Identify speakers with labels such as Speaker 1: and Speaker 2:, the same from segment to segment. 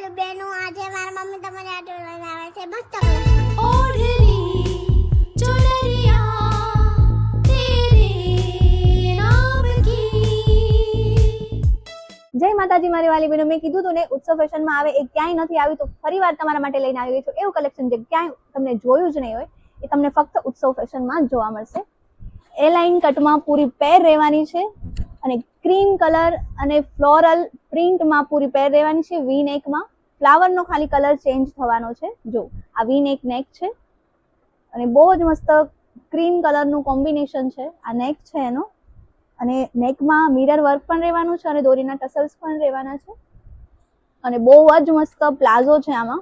Speaker 1: ભાઈ બહેનો, આજે મારા મમ્મી તમારી આટો લઈને આવે છે મસ્ત કલેક્શન.
Speaker 2: ઓઢની ચુનરિયા તેરે નામ કી.
Speaker 3: જય માતાજી મારી વાલી બહેનો, મેં કીધું તું ને ઉત્સવ ફેશનમાં આવે એ ક્યાંય નથી આવ્યું, તો ફરી વાર તમારા માટે લઈને આવી ગઈ છું એવું કલેક્શન જે ક્યાંય તમને જોયું જ નહીં હોય, એ તમને ફક્ત ઉત્સવ ફેશનમાં જ જોવા મળશે. એ લાઇન કટમાં પૂરી પેર રહેવાની છે અને ક્રીમ કલર અને ફ્લોરલ પ્રિન્ટમાં પૂરી પેર રહેવાની છે. વી નેકમાં ફ્લાવરનો ખાલી કલર ચેન્જ થવાનો છે. જો આ વી નેક છે અને બહુ જ મસ્ત ક્રીમ કલરનું કોમ્બિનેશન છે. આ નેક છે એનો, અને નેકમાં મિરર વર્ક પણ રહેવાનું છે અને દોરીના ટસલ્સ પણ રહેવાના છે. અને બહુ જ મસ્ત પ્લાઝો છે, આમાં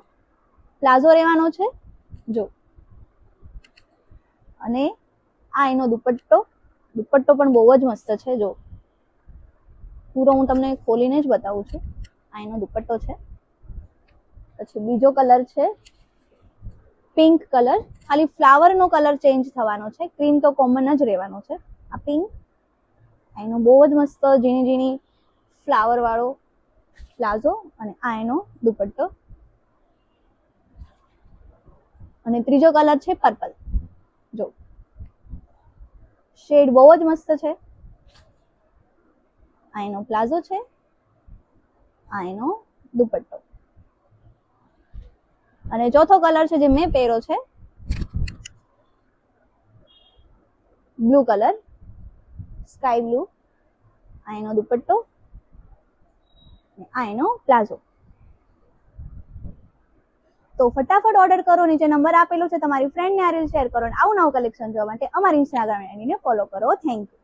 Speaker 3: પ્લાઝો રહેવાનો છે જો. અને આ એનો દુપટ્ટો પણ બહુ જ મસ્ત છે જો. પૂરો હું તમને ખોલીને જ બતાવું છું. આ એનો દુપટ્ટો છે. પછી બીજો કલર છે પિંક કલર, ખાલી ફ્લાવરનો કલર ચેન્જ થવાનો છે. ક્રીમ તો કોમન જ રહેવાનો છે. આ પિંક, એનો બહુ જ મસ્ત ઝીણી ઝીણી ફ્લાવર વાળો પ્લાઝો, અને આ એનો દુપટ્ટો. અને ત્રીજો કલર છે પર્પલ જો. શેડ બહુ જ મસ્ત છે. આ એનો પ્લાઝો છે, આ એનો દુપટ્ટો. અને ચોથો કલર છે જે મેં પહેર્યો છે બ્લુ કલર, સ્કાય બ્લુ. આ એનો દુપટ્ટો, આ એનો પ્લાઝો. તો ફટાફટ ઓર્ડર કરો, નીચે નંબર આપેલો છે, તમારી ફ્રેન્ડને આ રીલ શેર કરો અને આવું નવું કલેક્શન જોવા માટે અમારી ઇન્સ્ટાગ્રામ આઈડીને ફોલો કરો. Thank you.